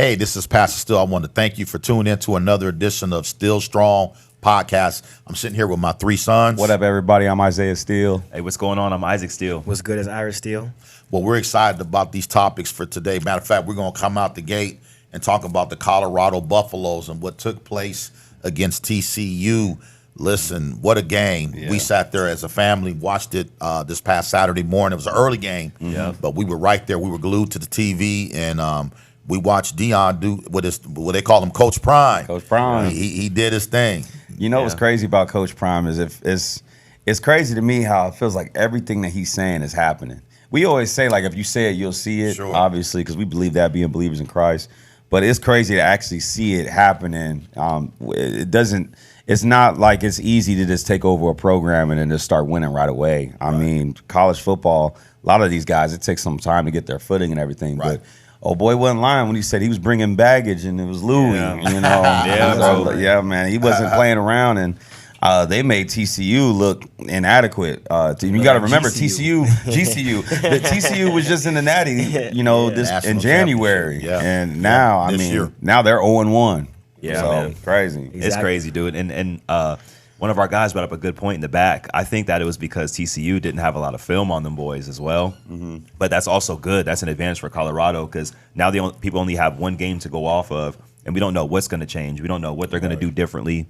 Hey, this is Pastor Steele. I want to thank you for tuning in to another edition of Still Strong Podcast. I'm sitting here with my three sons. What up, everybody? I'm Isaiah Steele. Hey, what's going on? I'm Isaac Steele. What's good is Ira Steele. Well, we're excited about these topics for today. Matter of fact, we're going to come out the gate and talk about the Colorado Buffaloes and what took place against TCU. Listen, what a game. Yeah. We sat there as a family, watched it this past Saturday morning. It was an early game, but we were right there. We were glued to the TV, and we watched Deion do what they call him, Coach Prime. Coach Prime. He did his thing. You know what's crazy about Coach Prime is it's crazy to me how it feels like everything that he's saying is happening. We always say, like, if you say it, you'll see it, obviously, because we believe that, being believers in Christ. But it's crazy to actually see it happening. It's not like it's easy to just take over a program and then just start winning right away. I mean, college football, a lot of these guys, it takes some time to get their footing and everything. Right. But oh boy wasn't lying when he said he was bringing baggage and it was Louis. You know, yeah, man, he wasn't playing around, and they made TCU look inadequate. You got to remember GCU. The TCU was just in the Natty, this in January, and now now they're 0-1. Yeah, so, man. Crazy. Exactly. It's crazy, dude. And one of our guys brought up a good point in the back. I think that it was because TCU didn't have a lot of film on them boys as well. Mm-hmm. But that's also good. That's an advantage for Colorado because now people only have one game to go off of, and we don't know what's going to change. We don't know what they're going to do differently.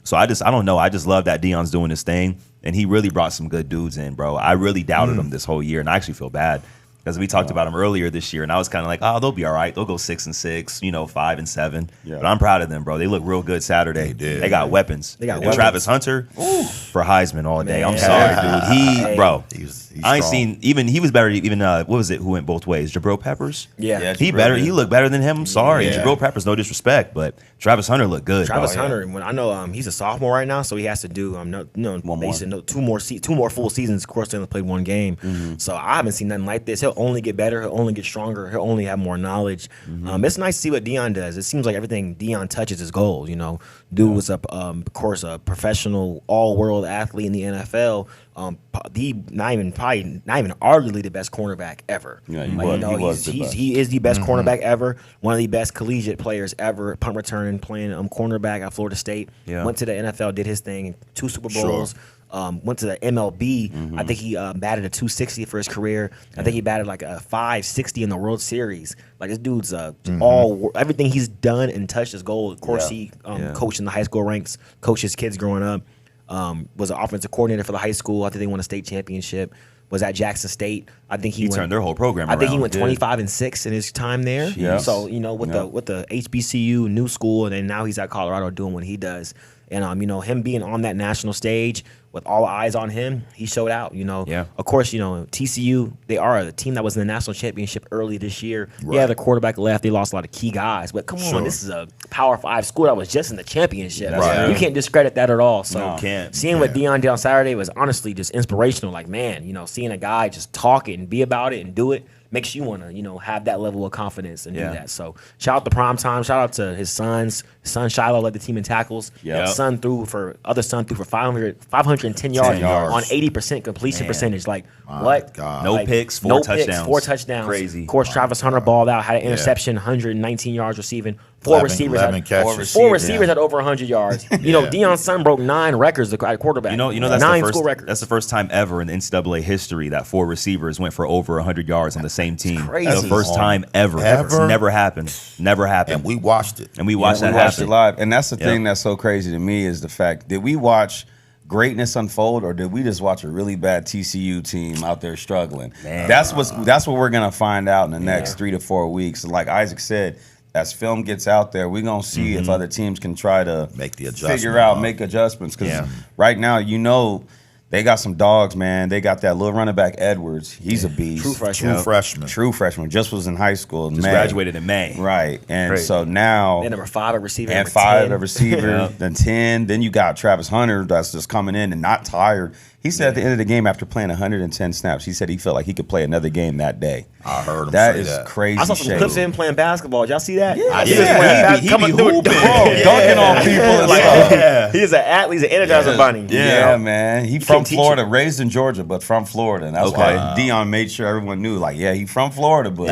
So I don't know. I just love that Deion's doing this thing, and he really brought some good dudes in, bro. I really doubted him this whole year, and I actually feel bad. Because we talked about them earlier this year, and I was kind of like, oh, they'll be all right. They'll go 6-6, 5-7. Yeah. But I'm proud of them, bro. They look real good Saturday. They did. They got weapons. Travis Hunter for Heisman all day. Man. I'm sorry, dude. He's I ain't strong. He was better. Even what was it? Who went both ways? Jabril Peppers. Yeah, he better. He looked better than him. I'm sorry, Jabril Peppers. No disrespect, but Travis Hunter looked good. Travis Hunter. When I know he's a sophomore right now, so he has to do two more full seasons. Of course, they only played one game, so I haven't seen nothing like this. He'll only get better. He'll only get stronger. He'll only have more knowledge. It's nice to see what Deion does. It seems like everything Deion touches is gold. Dude was of course a professional, all-world athlete in the NFL. Not even arguably the best cornerback ever. Yeah, he is the best cornerback ever. One of the best collegiate players ever. Punt returning, playing cornerback at Florida State. Yeah. Went to the NFL, did his thing. 2 Super Bowls. Went to the MLB. I think he batted a 260 for his career. I think he batted like a 560 in the World Series. Like, this dude's everything he's done and touched is gold. Of course, he coached in the high school ranks, coached his kids growing up. Was an offensive coordinator for the high school. I think they won a state championship. Was at Jackson State. I think he turned their whole program around. I think he went 25-6 in his time there. Yes. So with the HBCU new school, and then now he's at Colorado doing what he does. And him being on that national stage with all eyes on him, he showed out. Of course, TCU, they are the team that was in the national championship early this year. Right. Yeah, the quarterback left. They lost a lot of key guys, but come on, this is a Power 5 school that was just in the championship. Right. You can't discredit that at all. So seeing what Deion did on Saturday was honestly just inspirational. Like, man, seeing a guy just talk it and be about it and do it makes you want to, have that level of confidence and do that. So shout out to Prime Time. Shout out to his sons. His son Shiloh led the team in tackles. Yep. Son threw for 510 yards on 80% completion percentage. Like, what? God. No picks, 4 touchdowns. Crazy. Of course, Travis Hunter balled out, had an interception, 119 yards receiving. Four receivers had over 100 yards. Deion's son broke 9 records at quarterback. That's the first time ever in NCAA history that 4 receivers went for over 100 yards on the same team. It's crazy. The first time ever. It's never happened. Never happened. And we watched it. We watched it live. And that's the thing that's so crazy to me is the fact, did we watch greatness unfold, or did we just watch a really bad TCU team out there struggling? Man. That's what we're gonna find out in the next 3 to 4 weeks. Like Isaac said, as film gets out there, we're going to see if other teams can try to make adjustments. Because right now, they got some dogs, man. They got that little running back, Edwards. He's a beast. True freshman. Just was in high school. Graduated in May. Right. And so now. Then number 5 at receiver. And 5 at receiver. Then 10. Then you got Travis Hunter that's just coming in and not tired. He said at the end of the game, after playing 110 snaps, he said he felt like he could play another game that day. I heard him that say is that. Crazy. I saw some clips of him playing basketball. Did y'all see that? He be hooping. Dunking on people. He's an athlete. He's an energizer bunny. Yeah, man. He from from Florida, raised in Georgia, but from Florida. And that's why Dion made sure everyone knew, like, yeah, he's from Florida, but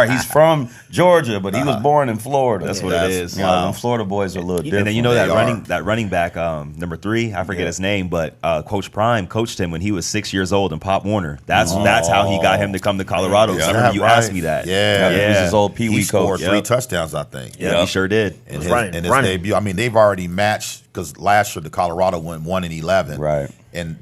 he's from Georgia, but he was born in Florida. That's what it is. You know, them Florida boys are a little different. And then you know that running back, number 3, I forget his name, but Coach Prime coached him when he was 6 years old in Pop Warner. That's how he got him to come to Colorado. I remember you asked me that. Yeah. He was his old Pee Wee coach. He scored 3 touchdowns, I think. Yeah, he sure did. In his debut. I mean, they've already matched, because last year the Colorado went 1-11. Right. And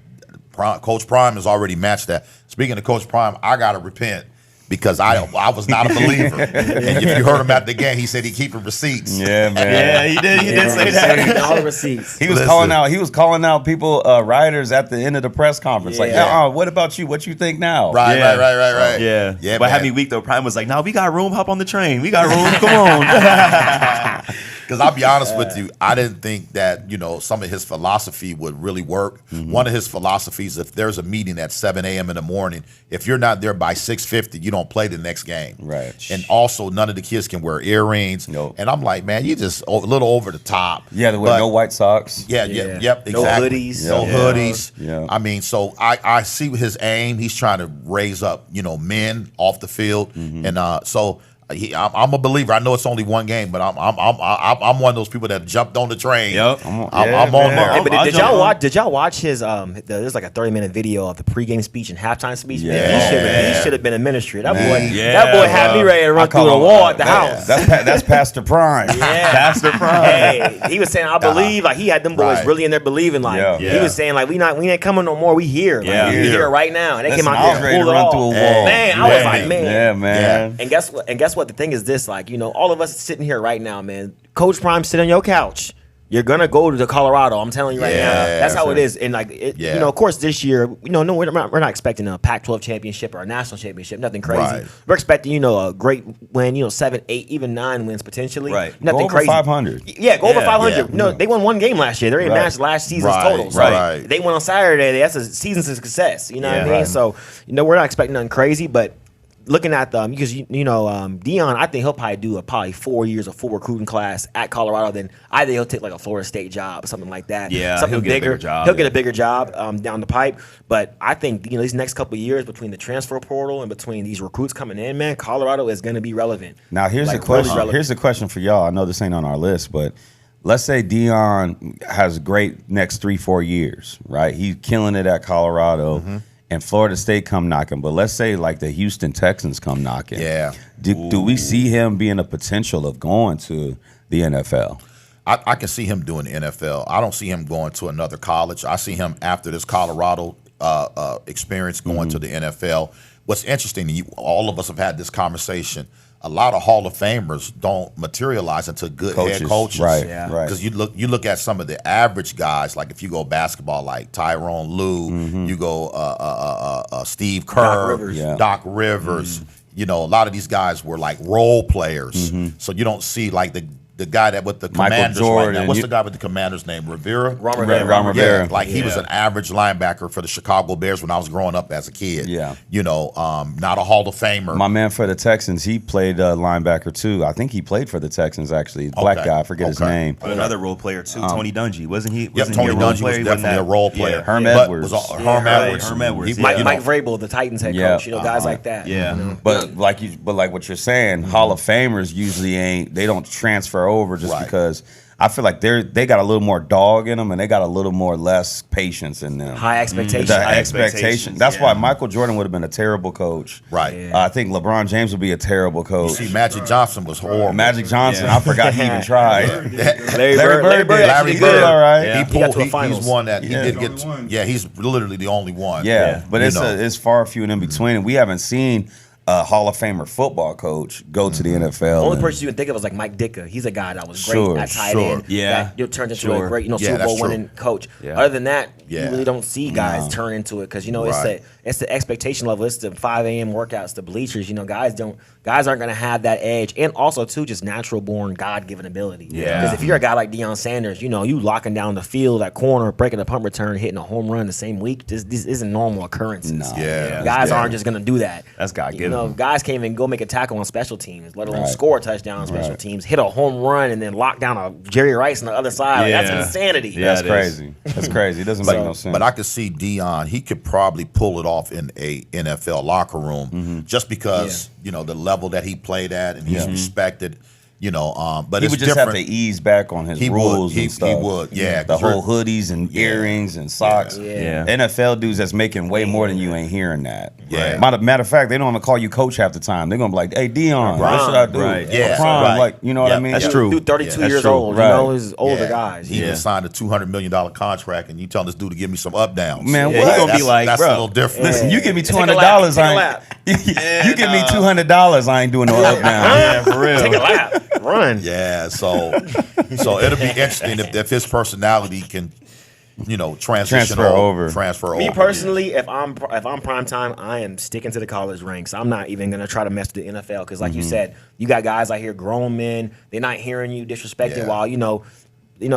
Coach Prime has already matched that. Speaking of Coach Prime, I got to repent, because I was not a believer. And if you heard him at the game, he said he keeping receipts. Yeah, man. Yeah, he did say that. All the receipts. He was calling out people, writers at the end of the press conference. Like, what about you? What you think now? Right. Yeah. But had me weak though. Prime was like, "No, we got room. Hop on the train. We got room. Come on." Because I'll be honest with you, I didn't think that, some of his philosophy would really work. Mm-hmm. One of his philosophies, if there's a meeting at 7 a.m. in the morning, if you're not there by 6:50, you don't play the next game. Right. And also, none of the kids can wear earrings. Nope. And I'm like, man, you just a little over the top. Yeah, there were no white socks. Yep, exactly. No hoodies. No hoodies. Yeah. I mean, so I see his aim. He's trying to raise up, men off the field. Mm-hmm. And so I'm a believer. I know it's only one game, but I'm one of those people that jumped on the train. Yep. I'm on there. Hey, but did y'all watch his there's like a 30-minute video of the pregame speech and halftime speech? Yeah. Man, he should have been in ministry. That boy had me ready to run through the wall at the house. That's Pastor Prime. Yeah. Pastor Prime. Hey, he was saying, I believe, like he had them boys really in there believing, like he was saying, like we ain't coming no more. We here. Like, we here right now. And they came out there and pulled it off. Man, I was like, man. Yeah, man. And guess what? The thing is this, like, all of us sitting here right now, man. Coach Prime, sit on your couch. You're gonna go to Colorado. I'm telling you right now. That's how it is. And like, of course, this year, we're not expecting a Pac-12 championship or a national championship. Nothing crazy. Right. We're expecting, a great win. 7, 8, even 9 wins potentially. Right. Nothing go over crazy. 500. Yeah, go over 500. Yeah. No, they won one game last year. They already matched last season's total. So they won on Saturday. That's a season's success. You know what I mean? Right. So we're not expecting nothing crazy, but. Looking at them, because Dion, I think he'll probably do probably 4 years of full recruiting class at Colorado. Then I think he'll take like a Florida State job or something like that. Yeah, something he'll get bigger. a bigger job. He'll get a bigger job down the pipe. But I think these next couple of years between the transfer portal and between these recruits coming in, man, Colorado is going to be relevant. Now here's the question. Here's the question for y'all. I know this ain't on our list, but let's say Dion has a great next 3-4 years, right? He's killing it at Colorado. Mm-hmm. And Florida State come knocking, but let's say like the Houston Texans come knocking. Yeah. Do we see him being a potential of going to the NFL? I can see him doing the NFL. I don't see him going to another college. I see him after this Colorado experience going to the NFL. What's interesting, all of us have had this conversation. A lot of Hall of Famers don't materialize into good head coaches, right? Because you look at some of the average guys, like if you go basketball, like Tyrone Lue, you go Steve Kerr, Doc Rivers. A lot of these guys were like role players, so you don't see like the guy that with the Commanders right now. What's the guy with the Commanders name? Ron Rivera. Yeah, he was an average linebacker for the Chicago Bears when I was growing up as a kid. Yeah. Not a Hall of Famer. My man for the Texans, he played linebacker too. I think he played for the Texans actually. Black guy, I forget his name. Another role player too, Tony Dungy. Wasn't he? Tony Dungy was definitely a role player. Herm Edwards. Herm Edwards. Mike Vrabel, the Titans head coach. Guys like that. Yeah. But like what you're saying, Hall of Famers usually they don't transfer over just because I feel like they got a little more dog in them and they got a little more less patience in them. High expectations. Expectations. That's why Michael Jordan would have been a terrible coach. Right. Yeah. I think LeBron James would be a terrible coach. You see, Magic Johnson was horrible. Magic Johnson, I forgot he even tried. Larry Bird. All right. Yeah. He's one that he did get. Yeah, he's literally the only one. Yeah, but it's far few and in between, and we haven't seen a Hall of Famer football coach go to the NFL. The only person you can think of is like Mike Ditka. He's a guy that was great at tight end. Yeah. That turned into a great, Super Bowl winning coach. Yeah. Other than that, you really don't see guys turn into it because it's the expectation level. It's the 5 a.m. workouts, the bleachers. Guys aren't going to have that edge, and also too just natural born God given ability. Yeah. Because if you're a guy like Deion Sanders, you locking down the field at corner, breaking a punt return, hitting a home run the same week. This isn't normal occurrences. No. Yeah. Guys aren't just going to do that. That's God given. know, guys can't even go make a tackle on special teams, let alone Right. score a touchdown on special teams, hit a home run, and then lock down a Jerry Rice on the other side. Like, that's insanity. Yeah, That's crazy. That's crazy. It doesn't make no sense. But I could see Deion. He could probably pull it off in a NFL locker room, just because you know the level that he played at, and he's respected. You know, but he it's would just different. have to ease back on his He rules would. and stuff. He would. Yeah, The 'cause whole hoodies and earrings and socks. Yeah. NFL dudes that's making way more than you ain't hearing that. Yeah. Matter of fact, they don't even call you coach half the time. They're gonna be like, "Hey, Dion, what should I do?" Right. Yeah. Prime, Right. like you know what I Yeah, mean? that's true. Dude, 32 That's years true. old. Right. You know, he's older Yeah. guys. He even signed a $200 million contract, and you telling this dude to give me some up downs. Man, Yeah, what? he gonna be That's- like, that's bro, a little different. Listen, you give me Take a $200, lap, take a I lap. ain't. You give me $200, I ain't doing no up down. Yeah, for real. Take a lap. Run. Yeah, so it'll be interesting if his personality can, you know, transfer over. Me personally, if I'm prime time, I am sticking to the college ranks. I'm not even gonna try to mess with the NFL because, like you said, you got guys out here, grown men. They're not hearing you disrespected. Yeah. While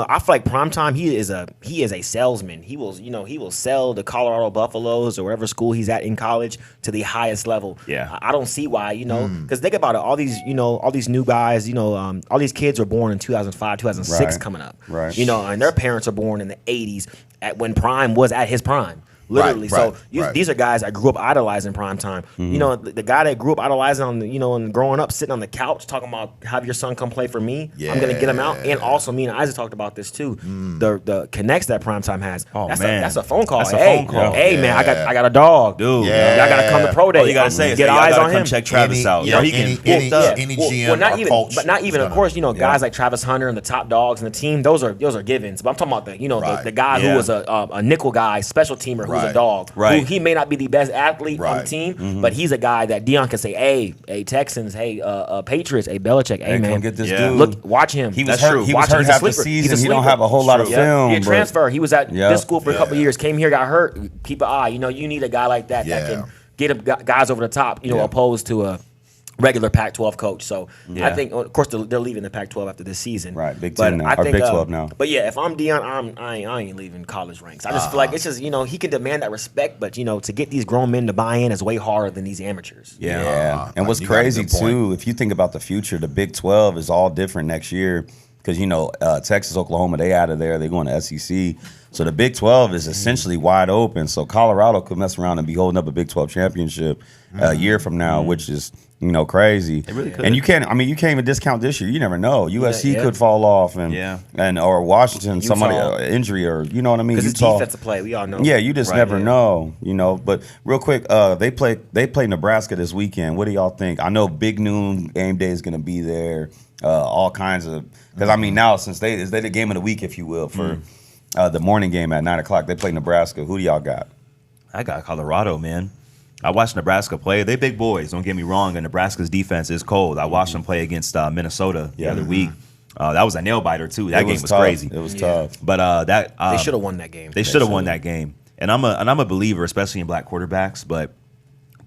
I feel like prime time. He is a salesman. He will sell the Colorado Buffaloes or whatever school he's at in college to the highest level. Yeah. I don't see why. Because think about it. All these new guys. All these kids were born in 2005, 2006 Right. coming up. Right. And their parents are born in the 80s when Prime was at his prime. Literally, Right, so right. these are guys that grew up idolizing prime time. The guy that grew up idolizing and growing up, sitting on the couch talking about have your son come play for me. I'm gonna get him out. And also, me and Isaac talked about this too. The connects that prime time has. Oh, that's man. that's a phone call. That's a Hey, phone call. Hey man, I got a dog, Dude. Yeah. Y'all gotta come to pro day. All you gotta say is, get hey, y'all eyes gotta on come him. check Travis out. Yeah, He any can GM not or even, coach but not even. is Of course, gonna- guys like Travis Hunter and the top dogs and the team. Those are givens. But I'm talking about Right. the guy Yeah. who was a nickel guy, special teamer, who's a Right. dog. Right. Who he may not be the best athlete on the Right. team, but he's a guy that Deion can say, hey Texans, hey Patriots, hey Belichick, hey Hey, man, come get this Yeah. dude. look, watch him. He was That's hurt. true. He was Watch him. hurt He's a half the sleeper. He's a season. He don't sleeper. have a whole lot of True. film. He a but- transfer. He was at Yeah. this school for a couple of years. Came here, got hurt. Keep an eye. You need a guy like that Yeah. that can get guys over the top. Yeah. Opposed to a regular Pac-12 coach. So Yeah. I think, of course, they're leaving the Pac-12 after this season. Right, Big But 10 now, I or think, Big 12 now. But yeah, if I'm Deion, I ain't leaving college ranks. I just feel like it's just he can demand that respect, but to get these grown men to buy in is way harder than these amateurs. Yeah. Yeah, and what's you got a crazy good point. too, if you think about the future, the Big 12 is all different next year because Texas, Oklahoma, they out of there, they going to SEC. So the Big 12 is essentially wide open. So Colorado could mess around and be holding up a Big 12 championship a year from now, which is crazy. really could. And you can't even discount this year. You never know. USC yeah. could fall off, and Yeah. or Washington, Utah. somebody injury, or you know what I mean. Because it's Utah. defensive play, we all know. Yeah, you just Right, never yeah. know, But real quick, they play Nebraska this weekend. What do y'all think? I know Big Noon game day is going to be there. All kinds of because now since they the game of the week, if you will, for the morning game at 9:00, they play Nebraska. Who do y'all got? I got Colorado, man. I watched Nebraska play. They big boys, don't get me wrong, and Nebraska's defense is cold. I watched them play against Minnesota the other week. That was a nail biter too. That game was tough. crazy. It was Yeah. tough. But They should have won that game. They should have won that game. And I'm a believer, especially in black quarterbacks. But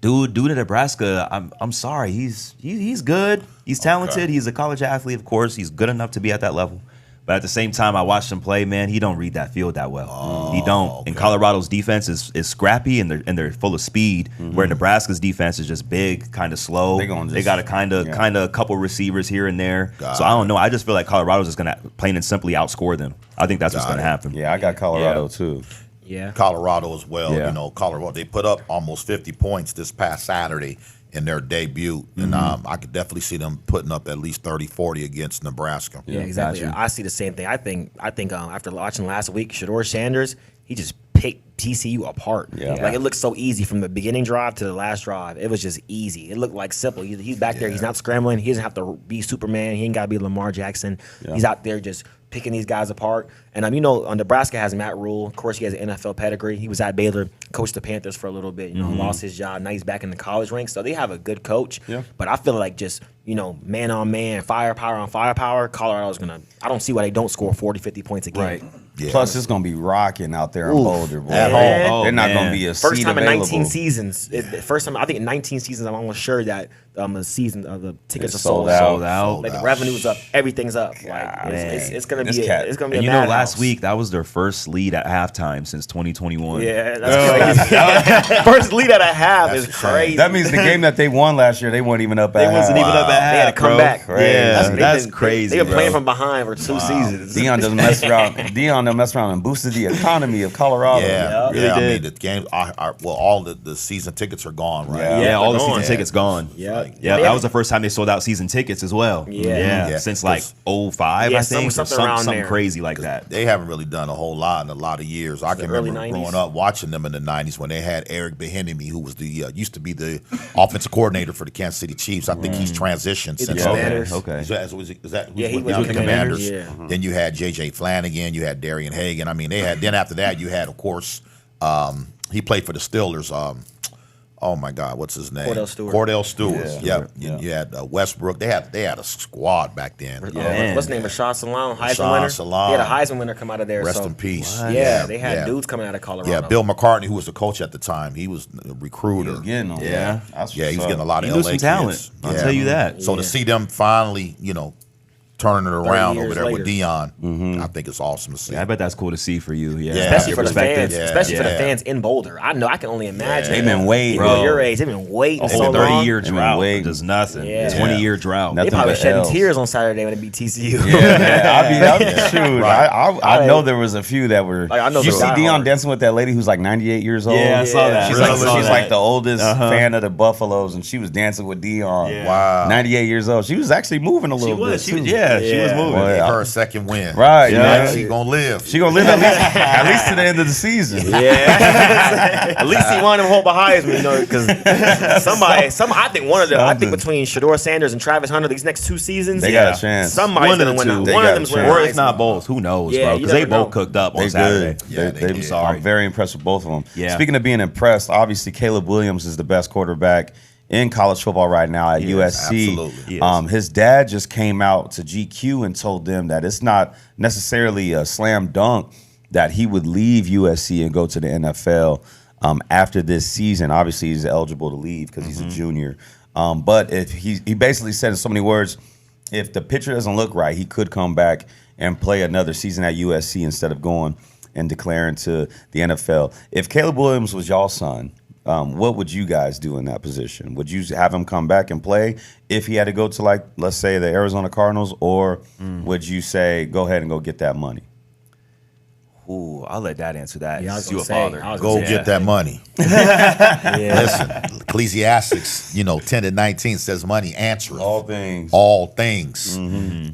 dude in Nebraska, I'm sorry, he's good. He's talented. He's a college athlete, of course. He's good enough to be at that level. But at the same time, I watched him play. Man, he don't read that field that well. He don't. okay. And Colorado's defense is scrappy and they're full of speed. Where Nebraska's defense is just big, kind of slow. They got a kind of a couple receivers here and there. Got so I don't know. I just feel like Colorado's just gonna plain and simply outscore them. I think that's what's Got gonna it. happen. Yeah, I got Colorado Yeah. too. Yeah. Colorado as well. Yeah. Colorado, they put up almost 50 points this past Saturday in their debut. And I could definitely see them putting up at least 30, 40 against Nebraska. Yeah, exactly. got you. I see the same thing. I think after watching last week, Shador Sanders, he just picked TCU apart. Yeah. Like it looked so easy from the beginning drive to the last drive. It was just easy. It looked like simple. He's back there. He's not scrambling. He doesn't have to be Superman. He ain't got to be Lamar Jackson. Yeah. He's out there just picking these guys apart. And Nebraska has Matt Rule. Of course, he has an NFL pedigree. He was at Baylor, coached the Panthers for a little bit. Lost his job. Now he's back in the college ranks. So they have a good coach. Yeah. But I feel like just man on man, firepower on firepower. Colorado's gonna. I don't see why they don't score 40, 50 points a game. Right. Yeah. Plus, it's gonna be rocking out there in Boulder, boy. At home. Oh, They're not man. gonna be a First seat time in available. 19 seasons. First time I think in 19 seasons. I'm almost sure that the season of the tickets It's are sold sold out. Sold out. Like the revenue's up, everyth's up. Like God, it's gonna This be cat. it's gonna be. And a last madhouse. week that was their first lead at halftime since 2021. Yeah, that's crazy. First lead at a half That's is insane. crazy. That means the game that they won last year, they weren't even up at They wasn't half. even up at half. They had to come bro. back. Crazy. Yeah, They've that's been- crazy. They've been playing bro. from behind for 2 seasons. Dion doesn't mess around. Dion don't mess around and boosted the economy of Colorado. Yeah, really yeah. I did. mean, the games. All the season tickets are gone, right? Yeah. Yeah, all the they're season gone. tickets gone. Yeah. Yeah, They that have- was the first time they sold out season tickets as well. Yeah. Yeah. Since like 05, Yeah, I think, or something around something there. crazy like that. They haven't really done a whole lot in a lot of years. I can early remember 90s? growing up watching them in the '90s when they had Eric Bieniemy, who was the used to be the offensive coordinator for the Kansas City Chiefs. I think he's transitioned He's since the then. Commanders. Okay. Is that Yeah, he who's was with with the the Commanders? Commanders, yeah. Then you had J.J. Flanagan, you had Darian Hagan. I mean, they had. Then after that, you had, of course, he played for the Steelers. Oh my God, what's his name? Cordell Stewart. Yep. You had Westbrook. They had a squad back then. Yeah. What's his name? Rashad Salam, Heisman Rashad winner. Salam. He had a Heisman winner come out of there. Rest so. in peace. Yeah, they had dudes coming out of Colorado. Yeah, Bill McCartney, who was the coach at the time, he was a recruiter. Getting them. Yeah. That's Yeah, what's he was up. getting a lot of He LA knew some talent. kids. I'll Yeah. tell you that. So to see them finally, turning it around over years there with later. Dion, I think it's awesome to see. Yeah, I bet that's cool to see for you. Yeah, Yeah. Especially for the Perspective. fans, Yeah, especially for the yeah. fans in Boulder. I know, I can only imagine. They've been waiting. People Bro. your age, they've been waiting A so whole long. 30-year They've been drought waiting. does nothing. Yeah. 20-year drought. Nothing They probably but shedding L's. tears on Saturday when it beat TCU. Yeah, shoot. Right. I know there was a few that were. Like, I know you the see Dion diehard. dancing with that lady who's like 98 years old. Yeah, I saw that. She's, Really? like, I saw she's that. like the oldest fan of the Buffaloes, and she was dancing with Dion. Yeah. Wow. 98 years old. She was actually moving a She little was. bit. She was. too. Yeah, she was Yeah. moving. Boy, Her second win. Right. Yeah. Yeah. She gonna live. She gonna live at least to the end of the season. Yeah, at least he won him hold behind me, because I think one of them. I think between Shador Sanders and Travis Hunter, these next 2 seasons, They got a chance. Somebody's One of gonna the win. two. One They of got them's a winning. Or Heisman. if not both, who knows, Yeah, bro? you Because they never both know. cooked up on They Saturday. good. Yeah, they did. Sorry. I'm very impressed with both of them. Yeah. Speaking of being impressed, obviously Caleb Williams is the best quarterback in college football right now at USC. absolutely. He is. His dad just came out to GQ and told them that it's not necessarily a slam dunk that he would leave USC and go to the NFL after this season. Obviously, he's eligible to leave because he's a junior. But if he basically said in so many words, if the picture doesn't look right, he could come back and play another season at USC instead of going and declaring to the NFL. If Caleb Williams was y'all's son, what would you guys do in that position? Would you have him come back and play if he had to go to, like, let's say the Arizona Cardinals, or would you say go ahead and go get that money? Ooh, I'll let Dad answer that. Yeah, I was He's you a gonna say, father. I was Go gonna say, get that money. Yeah. Listen, Ecclesiastics, 10-19 says money answereth All things. all things.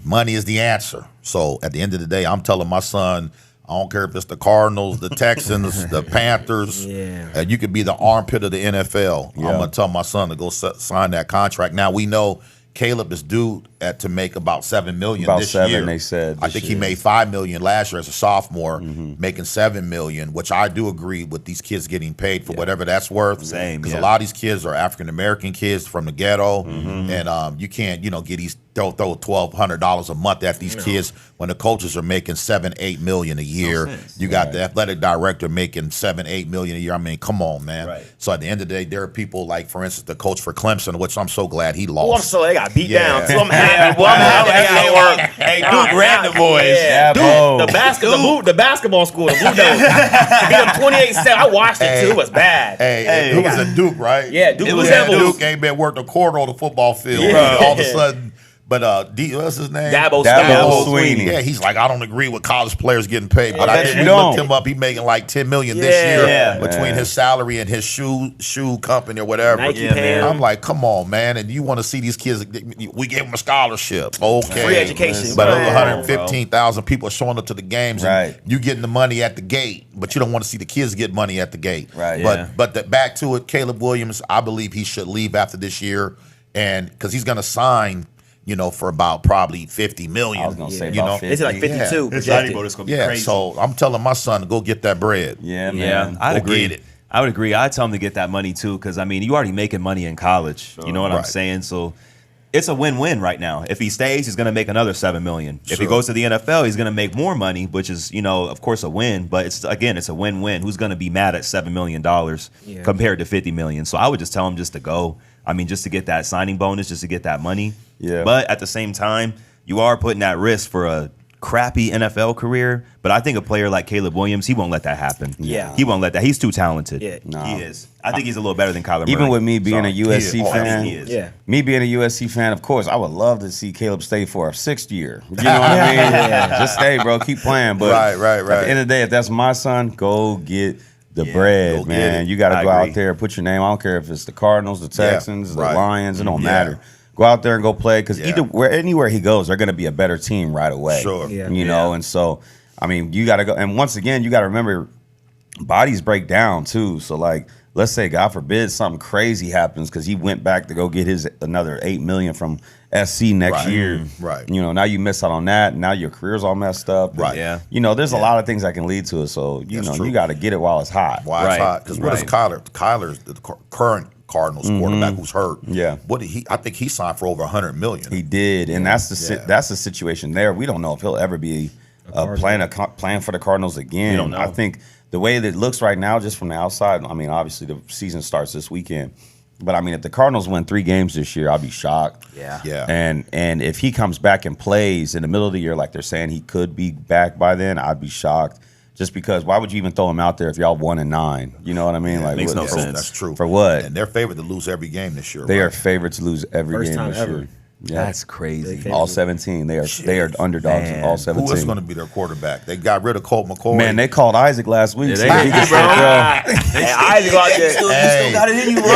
Money is the answer. So at the end of the day, I'm telling my son, I don't care if it's the Cardinals, the Texans, the Panthers. Yeah. You could be the armpit of the NFL. Yeah. I'm going to tell my son to go sign that contract. Now, we know Caleb is due to make about $7 million About this $7 year. they said I this think he year. made $5 million last year as a sophomore, making $7 million, which I do agree with these kids getting paid for whatever that's worth. Same, Because yeah. a lot of these kids are African American kids from the ghetto, and you can't, get these throw $1,200 a month at these kids when the coaches are making $7-8 million a year. sense. You got the athletic director making $7-8 million a year. I mean, come on, man. Right. So at the end of the day, there are people like, for instance, the coach for Clemson, which I'm so glad he Oh, I'm lost. so they got beat Yeah. down. So I'm happy. Well, I'm happy they got work. Hey, Duke ran the boys. Yeah, Dabo. Duke, the basketball school, the Blue Devils. Beat them 28-7. I watched it too. It was bad. Hey, who was a Duke, right? Yeah, Duke It Blue was Devils. Duke ain't been worked a quarter on the football field. Yeah. All of a sudden, but what's his name? Dabo Sweeney. Yeah, he's like, I don't agree with college players getting paid, but I I bet think you we don't. looked him up. He making like $10 million this year Yeah. between his salary and his shoe company or whatever. Nike Yeah, paying. man. I'm like, come on, man, and you want to see these kids? We gave them a scholarship, okay, Free education. but over Right. 115,000 people are showing up to the games, and Right. you getting the money at the gate, but you don't want to see the kids get money at the gate. Right. Yeah. But back to it, Caleb Williams, I believe he should leave after this year, and because he's going to sign, for about probably $50 million. I was gonna say you about know? 50. It's like 52 His signing projected. bonus gonna be Yeah, crazy. so I'm telling my son to go get that bread. Yeah, Yeah, man. I'd Go agree. get it. I would agree. I'd tell him to get that money too, because you already making money in college. You know what I'm Right. saying? So it's a win-win right now. If he stays, he's going to make another $7 million. If he Sure. goes to the NFL, he's going to make more money, which is, of course, a win. But it's a win-win. Who's going to be mad at $7 million compared to $50 million? So I would just tell him just to go. I mean, just to get that signing bonus, just to get that money. Yeah. But at the same time, you are putting at risk for a crappy NFL career, but I think a player like Caleb Williams, he won't let that happen. Yeah. He won't let that. He's too talented. Yeah. No. He is. I think he's a little better than Kyler Murray. Even with me being a USC I fan, think he is. Yeah. me being a USC fan, of course, I would love to see Caleb stay for a 6th year. You know what I mean? Yeah. Just stay, bro. Keep playing. But Right. at the end of the day, if that's my son, go get the bread, go get man. it. You got to I go agree. out there, put your name. I don't care if it's the Cardinals, the Texans, the right. Lions. It don't Yeah. matter. Go out there and go play because Yeah. anywhere he goes, they're going to be a better team right away. Sure. Yeah. You know, and so, I mean, you got to go. And once again, you got to remember, bodies break down too. So, like, let's say, God forbid, something crazy happens because he went back to go get his another $8 million from SC next Right. year. Right. You know, now you miss out on that. Now your career's all messed up. Right. Yeah. You know, there's a lot of things that can lead to it. So, you That's know, true. you got to get it while it's hot. Why Right. it's hot? Because what is Right. Kyler? Kyler's the current Cardinals quarterback who's hurt. Yeah. What did he? I think he signed for over $100 million. He did, and that's the Yeah. that's the situation there. We don't know if he'll ever be playing for the Cardinals again. We don't know. I think the way that it looks right now, just from the outside, I mean, obviously the season starts this weekend, but I mean, if the Cardinals win 3 games this year, I'll be shocked. Yeah. And if he comes back and plays in the middle of the year, like they're saying he could be back by then, I'd be shocked. Just because, why would you even throw him out there if y'all 1-9? You know what I mean? Like, makes no what- sense. That's true. For what? And they're favored to lose every game this year. They right? are favored to lose every First game time this ever. year. Yeah. That's crazy. All 17. They are underdogs in all 17. Who is going to be their quarterback? They got rid of Colt McCoy. Man, they called Isaac last week. Yeah, so they- he can sit, Hey, Isaac out there. Hey. got it in you, bro.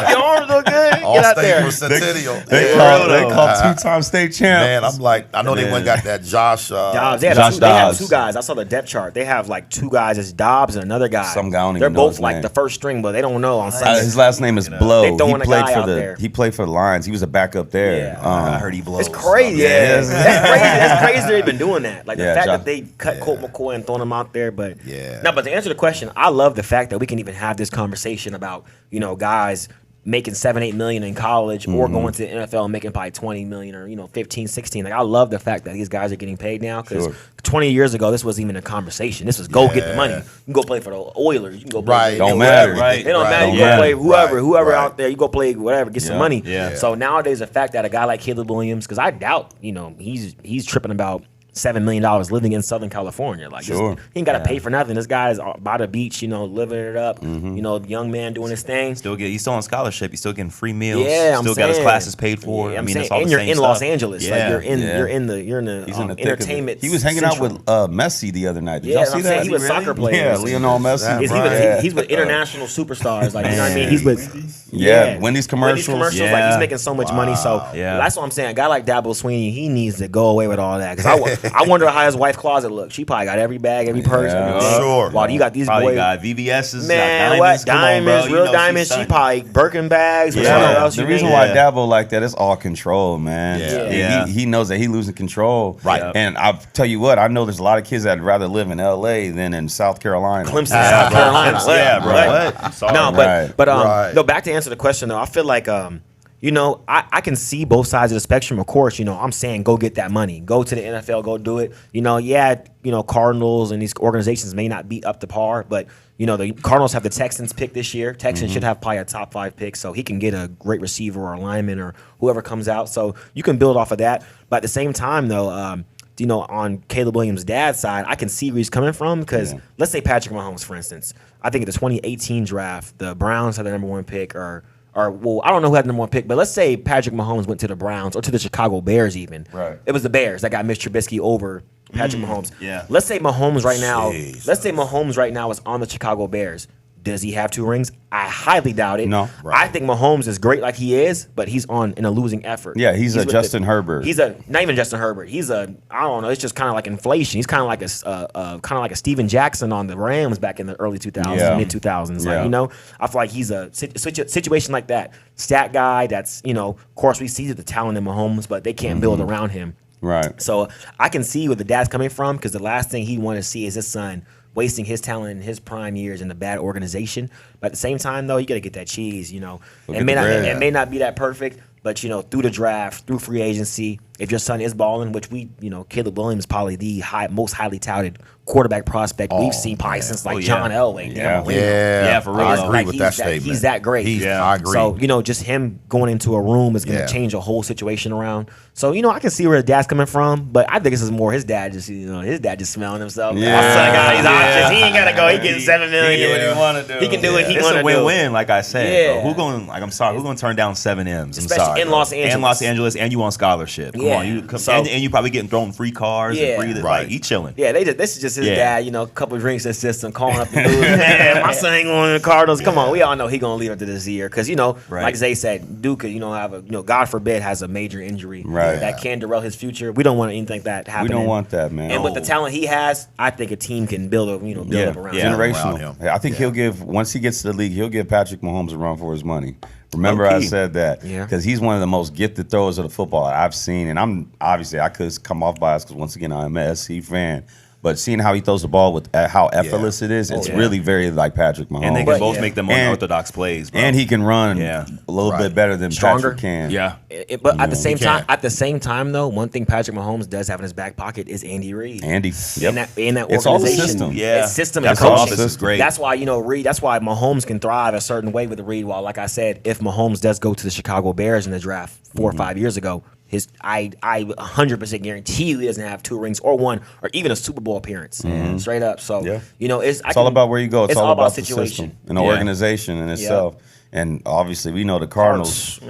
Your arms look good. All Get out state there. Centennial. They Yeah. called 2-time state champ. Man, I'm like, I know they went and got that Josh. Dobbs. They have, Josh they have Dobbs. 2 guys. I saw the depth chart. They have like 2 guys as Dobbs and another guy. Some guy I don't They're even know both his like name. the first string, but they don't know on Sunday. His last name is Blow. They He throwing a played guy for out there. the Lions. He was a backup there. Yeah. I heard he blows. It's crazy. Yeah. Yeah. That's crazy. That's crazy they've been doing that. Like the Yeah, fact Josh- that they cut Colt McCoy and thrown him out there. But Yeah. no, but to answer the question, I love the fact that we can even have this conversation about, guys making 7-8 million in college or going to the NFL and making probably 20 million or 15, 16. Like I love the fact that these guys are getting paid now because Sure. 20 years ago this wasn't even a conversation. This was go get the money. Yeah. You can go play for the Oilers. You can go play Right. for Don't whoever. matter. Right. It don't Right. matter. You Don't go matter. play whoever Right. out there. You go play whatever, get some Yeah. money. Yeah. So nowadays the fact that a guy like Caleb Williams, because I doubt he's tripping about $7 million living in Southern California. Like Sure. he ain't got to pay for nothing. This guy's by the beach, living it up. Young man doing his thing. He's still on scholarship. He's still getting free meals. Yeah, I'm still got his saying. classes paid for. Yeah, I mean, saying, it's all and the you're same in stuff. Los Angeles. Yeah. Like you're in the He's in the thick of it. entertainment. He was hanging out central. with Messi the other night. Did Yeah, y'all see I'm that? saying he was soccer players. Yeah, Lionel Messi. He's, Right. he's with international superstars. Like you know what I mean. He's with Yeah, Wendy's commercials. Like Yeah. he's making so much money. So Yeah. that's what I'm saying. A guy like Dabo Sweeney, he needs to go away with all that. Because I wonder how his wife's closet looks. She probably got every bag, every purse, Yeah. everything. Sure. While you got these Probably boys. got VVS's. Man, got what diamonds. Come on, bro. diamonds? You Real know diamonds? She stunting. probably Birkin bags. Yeah. Whatever Yeah. else The you reason need. why Yeah. Dabo like that is all control, man. Yeah. And Yeah. He knows that he losing control. Right. Yep. And I'll tell you what, I know there's a lot of kids that'd rather live in LA than in South Carolina. Clemson, South Carolina. Yeah, bro. What? What? I'm sorry. No, Right. but Right. no. Back to answer the question though, I feel like I can see both sides of the spectrum. Of course, I'm saying go get that money, go to the NFL, go do it. Cardinals and these organizations may not be up to par, but the Cardinals have the Texans pick this year. Texans should have probably a top 5 pick, so he can get a great receiver or a lineman or whoever comes out. So you can build off of that. But at the same time, though, on Caleb Williams' dad's side, I can see where he's coming from because let's say Patrick Mahomes, for instance. I think at the 2018 draft, the Browns had the number 1 pick or well, I don't know who had the number 1 pick, but let's say Patrick Mahomes went to the Browns or to the Chicago Bears even. Right. It was the Bears that got Mitch Trubisky over Patrick Mahomes. yeah. Let's say Mahomes right now. Jesus. Let's say Mahomes right now is on the Chicago Bears. Does he have 2 rings? I highly doubt it. No. I think Mahomes is great like he is, but he's in a losing effort. Yeah, he's a with Justin Herbert. He's not even Justin Herbert. He's I don't know. It's just kind of like inflation. He's kind of like a Steven Jackson on the Rams back in the early 2000s, Yeah. mid 2000s. Yeah. Like I feel like he's a situation like that. Stat guy. That's of course we see the talent in Mahomes, but they can't build around him. Right. So I can see where the dad's coming from because the last thing he wanted to see is his son wasting his talent in his prime years in a bad organization. But at the same time, though, you got to get that cheese. Get It may the bread. not be that perfect, but through the draft, through free agency, if your son is balling, which Caleb Williams is probably the most highly touted quarterback prospect we've seen probably since John Elway. Yeah, for real. I agree with that statement. He's that great. I agree. So, just him going into a room is going to change a whole situation around. So, I can see where his dad's coming from, but I think this is more his dad just smelling himself. Yeah. My son got these options. He ain't got to go. He getting $7 million. He can do what he want to do. He can do what he It's want a to do. win-win, like I said. Yeah. Bro. Who's going to turn down 7 M's? I'm Especially sorry, in bro. Los Angeles. And Los Angeles, and you on scholarship. Come Yeah. on, and you probably getting thrown free cars and free. Right. Like, he chilling. Yeah, this is just his dad, a couple of drinks in the system, calling up the news. Man, my son ain't going to the Cardinals. Come on, we all know he going to leave after this year. Because, like Zay said, Duke could, have a, God forbid, has a major injury that can derail his future. We don't want anything like that happening. We don't want that, man. And with the talent he has, I think a team can build up around him. Generational. I think he'll give, once he gets to the league, he'll give Patrick Mahomes a run for his money. Remember I said that because he's one of the most gifted throwers of the football I've seen. And I could come off biased because once again, I'm a SC fan. But seeing how he throws the ball with how effortless it is, it's really very like Patrick Mahomes. And they can both make them unorthodox plays, bro. And he can run a little bit better than Stronger. Patrick can. Yeah. But at the same time, though, one thing Patrick Mahomes does have in his back pocket is Andy Reid. Andy. In that organization. It's all the system. Yeah. It's system That's and all coaching. this is great. That's why, Reid, that's why Mahomes can thrive a certain way with Reid. While, like I said, if Mahomes does go to the Chicago Bears in the draft 4 or 5 years ago, I 100% guarantee you he doesn't have 2 rings or 1 or even a Super Bowl appearance. Straight up. So, it's all about where you go. It's all about the situation. system and the organization in itself. And obviously, we know the Cardinals,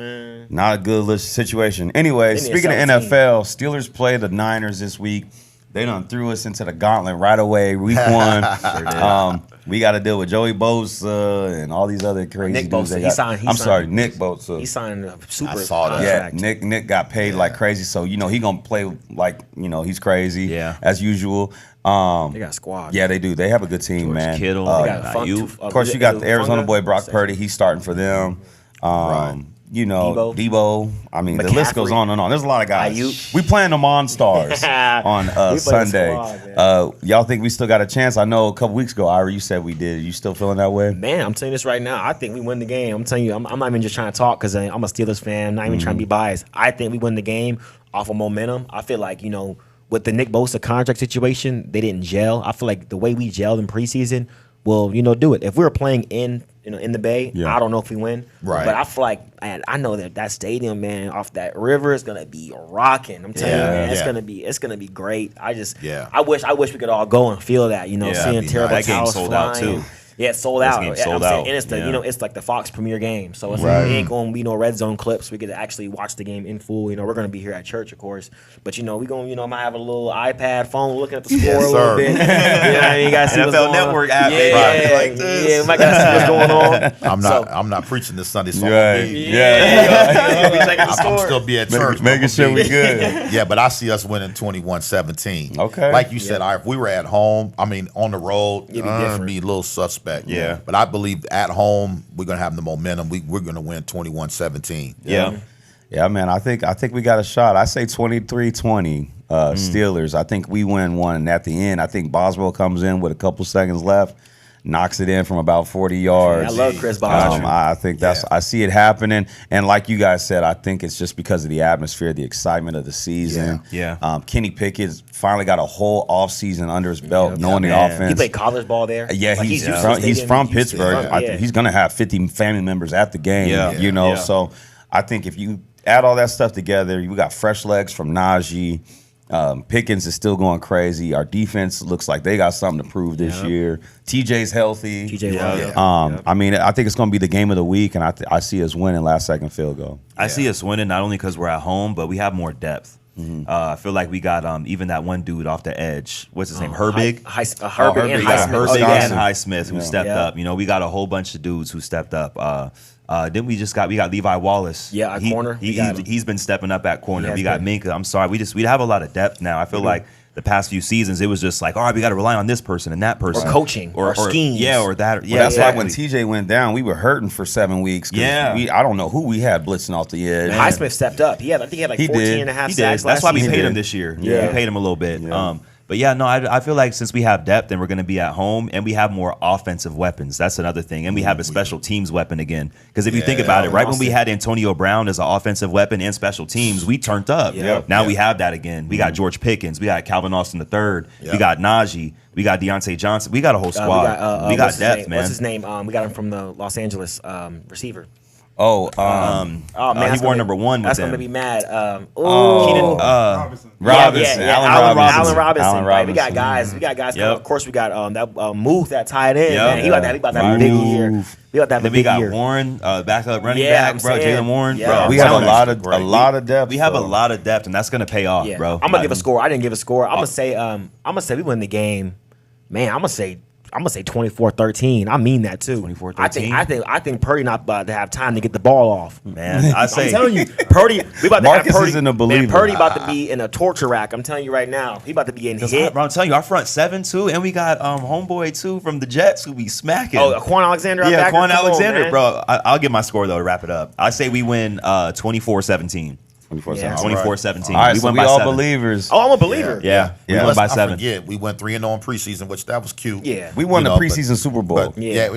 not a good situation. Anyway, speaking of NFL, Steelers play the Niners this week. They done threw us into the gauntlet right away, week 1. We got to deal with Joey Bosa and all these other crazy Nick dudes. Bosa. Nick Bosa. He signed a super I saw that. contract. Yeah, Nick got paid like crazy, so he gonna play like he's crazy as usual. They got a squad. Yeah, they do. They have a good team, George man. Kittle, They got of course, you got the Arizona boy Brock Purdy. He's starting for them. Debo. I mean, the list goes on and on. There's a lot of guys. Ayuk. We playing the Monstars on Sunday. Y'all think we still got a chance? I know a couple weeks ago, Ira, you said we did. You still feeling that way? Man, I'm telling you this right now. I think we win the game. I'm telling you, I'm not even just trying to talk because I'm a Steelers fan. I'm not even trying to be biased. I think we win the game off of momentum. I feel like, with the Nick Bosa contract situation, they didn't gel. I feel like the way we gelled in preseason will, do it. If we were playing in the Bay, I don't know if we win. Right. But I feel like, man, I know that stadium, man, off that river is gonna be rocking. I'm telling you, man, it's gonna be great. I wish we could all go and feel that, seeing terrible that game towers sold flying. out too. Yeah, it's sold out. Sold out. And it's it's like the Fox Premier game, so it ain't going to be no red zone clips. We get to actually watch the game in full. We're going to be here at church, of course, but we going to might have a little iPad phone looking at the score a little bit. You guys see what's NFL going Network on. app, like this. Yeah, we might got to see what's going on. I'm not preaching this Sunday, so I'm still be at church, making sure we good. Yeah, but I see us winning 21-17. Okay, like you said, if we were at home, on the road, it'd be a little suspect. Yeah, but I believe at home we're gonna have the momentum. We're gonna win 21-17. Yeah, man. I think we got a shot. I say 23-20 Steelers. I think we win one, and at the end, I think Boswell comes in with a couple seconds left, knocks it in from about 40 yards. I love Chris Boswell. I think I see it happening, and like you guys said, I think it's just because of the atmosphere, the excitement of the season. Kenny Pickett finally got a whole offseason under his belt, knowing the offense. He played college ball there. Yeah, he's from Pittsburgh. He's gonna have 50 family members at the game. So I think if you add all that stuff together, you got fresh legs from Najee. Pickens is still going crazy. Our defense looks like they got something to prove this year. TJ's healthy. I mean, I think it's going to be the game of the week, and I see us winning last-second field goal. I see us winning not only because we're at home, but we have more depth. I feel like we got even that one dude off the edge. What's his name? Herbig? Herbig and Highsmith. Herbig and Highsmith who stepped up. We got a whole bunch of dudes who stepped up. Then we got Levi Wallace. Yeah, at corner. He's been stepping up at corner. We got Minka. I'm sorry. We have a lot of depth now. I feel like the past few seasons, it was just like, all right, we got to rely on this person and that person. Or coaching. Or schemes. Yeah, or that. Yeah, that's why when TJ went down, we were hurting for 7 weeks. I don't know who we had blitzing off the edge. Highsmith stepped up. I think he had like 14 and a half sacks. That's why we paid him this year. Yeah. We paid him a little bit. But yeah, no, I feel like since we have depth and we're going to be at home and we have more offensive weapons, that's another thing. And we have a special teams weapon again. Because if you think about it, right when we had Antonio Brown as an offensive weapon and special teams, we turned up. Now we have that again. We got George Pickens. We got Calvin Austin III. We got Najee. We got Deontay Johnson. We got a whole squad. We got depth, man. What's his name? We got him from the Los Angeles receiver. Oh, man, he wore number 1 with That's them. gonna be mad. Keenan Robinson. Allen Robinson. Right? We got guys. Yep. Of course, we got that Muth, that tight end. Man. He about to have a big year. Then we got Warren, backup running back, bro. Jalen Warren, bro. We have a lot of depth. We have a lot of depth, and that's gonna pay off, bro. I'm gonna give a score. I didn't give a score. I'm gonna say we win the game. Man, I'm gonna say 24-13. I mean that too. 24-13. I think Purdy not about to have time to get the ball off. Man, I'm telling you, Purdy. We about to Marcus have Purdy. isn't a believer. Man, Purdy about to be in a torture rack. I'm telling you right now. He about to be getting hit. Bro, I'm telling you, our front 7 too, and we got homeboy too from the Jets who be smacking. Oh, Quan Alexander. Yeah, Quan Alexander, bro. I'll give my score though to wrap it up. I say we win 24-17. 24-17. All right, we so won we by all 7. believers. Oh, I'm a believer. Yeah. We won by 7. Forget, we went 3-0 in preseason, which that was cute. Yeah. We won the preseason Super Bowl. But, yeah.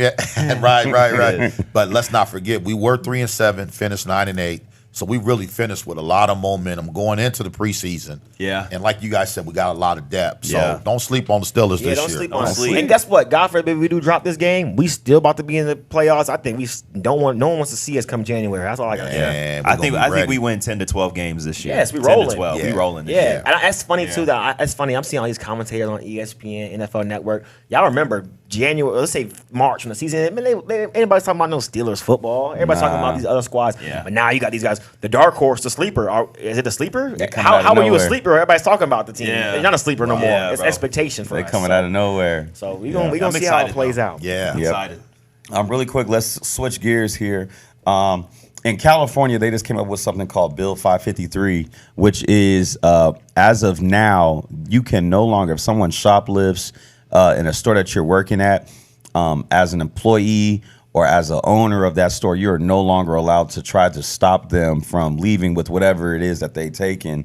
Right. But let's not forget, we were 3-7, finished 9-8. So we really finished with a lot of momentum going into the preseason. Yeah. And like you guys said, we got a lot of depth. So Yeah. don't sleep on the Steelers this year. Don't sleep on Don't it. sleep. And guess what? God forbid we do drop this game. We still about to be in the playoffs. I think no one wants to see us come January. That's all I got to say. And I think we win 10 to 12 games this year. Yes, we 10 rolling. to 12. Yeah. We rolling this Yeah, year. and that's funny too. That's funny. I'm seeing all these commentators on ESPN, NFL Network. Y'all remember January? Let's say March when the season. Anybody's talking about no Steelers football. Everybody's talking about these other squads. Yeah. But now you got these guys. The dark horse, the sleeper. Is it a sleeper? coming out of How are you a nowhere. sleeper? Everybody's talking about the team. Yeah. They're not a sleeper no more. Yeah, It's bro. expectation for They're us. coming out of nowhere. So we gonna I'm see how it excited, plays though. out. Yeah. Yep. Excited. Really quick, let's switch gears here. In California, they just came up with something called Bill 553, which is, as of now, you can no longer, if someone shoplifts in a store that you're working at, as an employee or as an owner of that store, you are no longer allowed to try to stop them from leaving with whatever it is that they've taken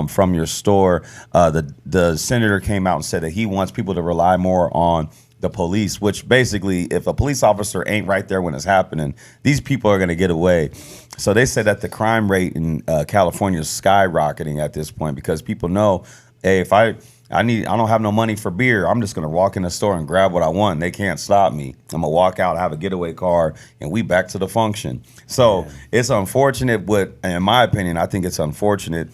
from your store. The senator came out and said that he wants people to rely more on the police, which basically, if a police officer ain't right there when it's happening, these people are going to get away. So they said that the crime rate in California is skyrocketing at this point because people know, hey, if I don't have no money for beer, I'm just going to walk in the store and grab what I want. They can't stop me. I'm going to walk out, have a getaway car, and we back to the function. So it's unfortunate, but in my opinion, I think it's unfortunate.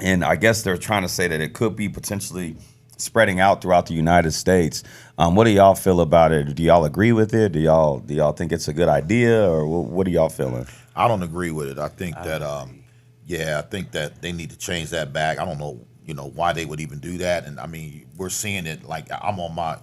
And I guess they're trying to say that it could be potentially spreading out throughout the United States. What do y'all feel about it? Do y'all agree with it? Do y'all think it's a good idea, or what are y'all feeling? I don't agree with it. I think that, I think that they need to change that back. I don't know, why they would even do that. And I mean, we're seeing it. Like I'm on my